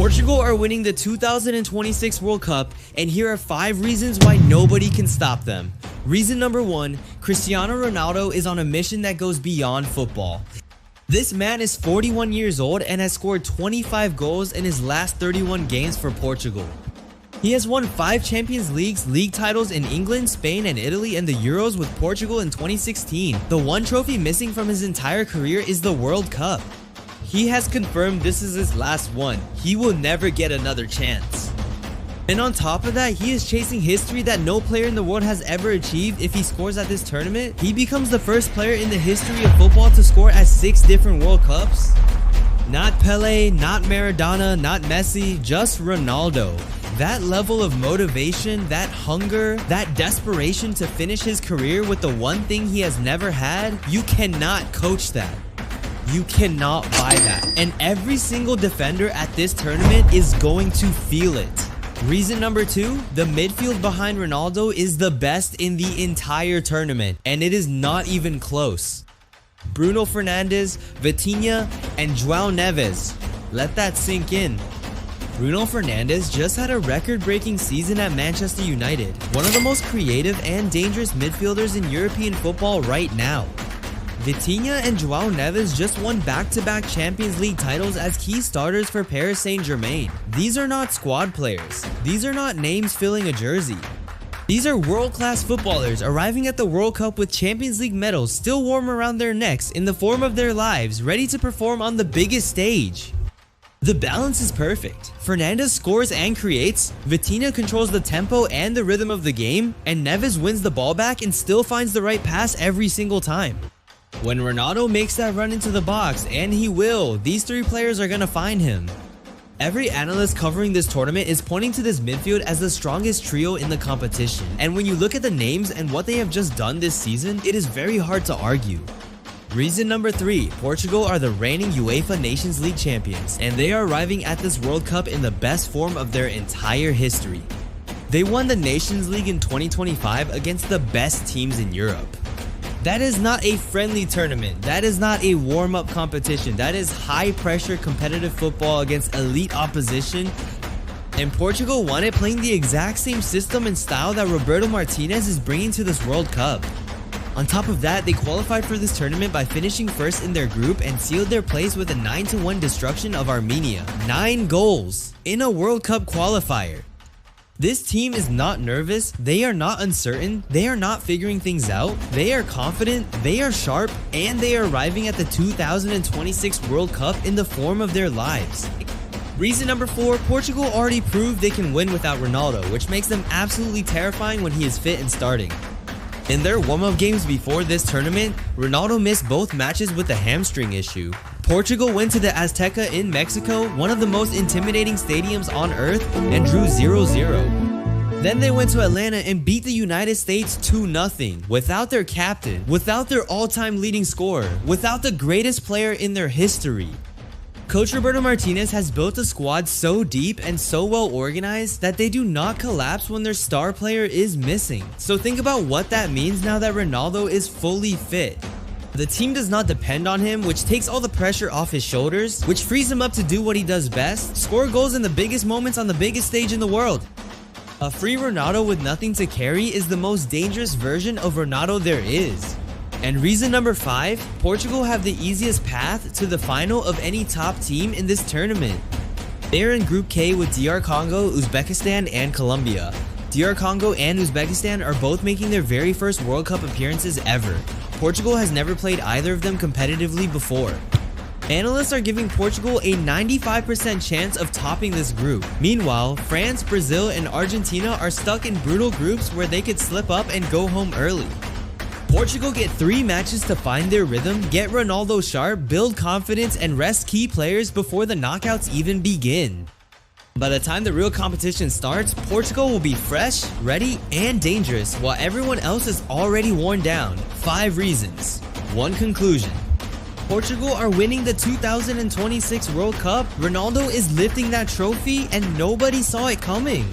Portugal are winning the 2026 World Cup, and here are 5 reasons why nobody can stop them. Reason number 1, Cristiano Ronaldo is on a mission that goes beyond football. This man is 41 years old and has scored 25 goals in his last 31 games for Portugal. He has won 5 Champions League titles in England, Spain, and Italy, and the Euros with Portugal in 2016. The one trophy missing from his entire career is the World Cup. He has confirmed this is his last one. He will never get another chance. And on top of that, he is chasing history that no player in the world has ever achieved. If he scores at this tournament, he becomes the first player in the history of football to score at 6 different World Cups. Not Pele, not Maradona, not Messi, just Ronaldo. That level of motivation, that hunger, that desperation to finish his career with the one thing he has never had, you cannot coach that. You cannot buy that. And every single defender at this tournament is going to feel it. Reason number 2, the midfield behind Ronaldo is the best in the entire tournament, and it is not even close. Bruno Fernandes, Vitinha, and João Neves. Let that sink in. Bruno Fernandes just had a record-breaking season at Manchester United, one of the most creative and dangerous midfielders in European football right now. Vitinha and João Neves just won back-to-back Champions League titles as key starters for Paris Saint-Germain. These are not squad players. These are not names filling a jersey. These are world-class footballers arriving at the World Cup with Champions League medals still warm around their necks in the form of their lives, ready to perform on the biggest stage. The balance is perfect. Fernandes scores and creates, Vitinha controls the tempo and the rhythm of the game, and Neves wins the ball back and still finds the right pass every single time. When Ronaldo makes that run into the box, and he will, these 3 players are gonna find him. Every analyst covering this tournament is pointing to this midfield as the strongest trio in the competition, and when you look at the names and what they have just done this season, it is very hard to argue. Reason number 3, Portugal are the reigning UEFA Nations League champions, and they are arriving at this World Cup in the best form of their entire history. They won the Nations League in 2025 against the best teams in Europe. That is not a friendly tournament. That is not a warm-up competition. That is high-pressure competitive football against elite opposition. And Portugal won it playing the exact same system and style that Roberto Martinez is bringing to this World Cup. On top of that, they qualified for this tournament by finishing first in their group and sealed their place with a 9-1 destruction of Armenia. 9 goals in a World Cup qualifier. This team is not nervous, they are not uncertain, they are not figuring things out, they are confident, they are sharp, and they are arriving at the 2026 World Cup in the form of their lives. Reason number 4, Portugal already proved they can win without Ronaldo, which makes them absolutely terrifying when he is fit and starting. In their warm-up games before this tournament, Ronaldo missed both matches with a hamstring issue. Portugal went to the Azteca in Mexico, one of the most intimidating stadiums on earth, and drew 0-0. Then they went to Atlanta and beat the United States 2-0, without their captain, without their all-time leading scorer, without the greatest player in their history. Coach Roberto Martinez has built a squad so deep and so well organized that they do not collapse when their star player is missing. So think about what that means now that Ronaldo is fully fit. The team does not depend on him, which takes all the pressure off his shoulders, which frees him up to do what he does best, score goals in the biggest moments on the biggest stage in the world. A free Ronaldo with nothing to carry is the most dangerous version of Ronaldo there is. And reason number 5, Portugal have the easiest path to the final of any top team in this tournament. They are in Group K with DR Congo, Uzbekistan, and Colombia. DR Congo and Uzbekistan are both making their very first World Cup appearances ever. Portugal has never played either of them competitively before. Analysts are giving Portugal a 95% chance of topping this group. Meanwhile, France, Brazil, and Argentina are stuck in brutal groups where they could slip up and go home early. Portugal get 3 matches to find their rhythm, get Ronaldo sharp, build confidence, and rest key players before the knockouts even begin. By the time the real competition starts, Portugal will be fresh, ready, and dangerous, while everyone else is already worn down. 5 reasons. 1 conclusion. Portugal are winning the 2026 World Cup. Ronaldo is lifting that trophy, and nobody saw it coming.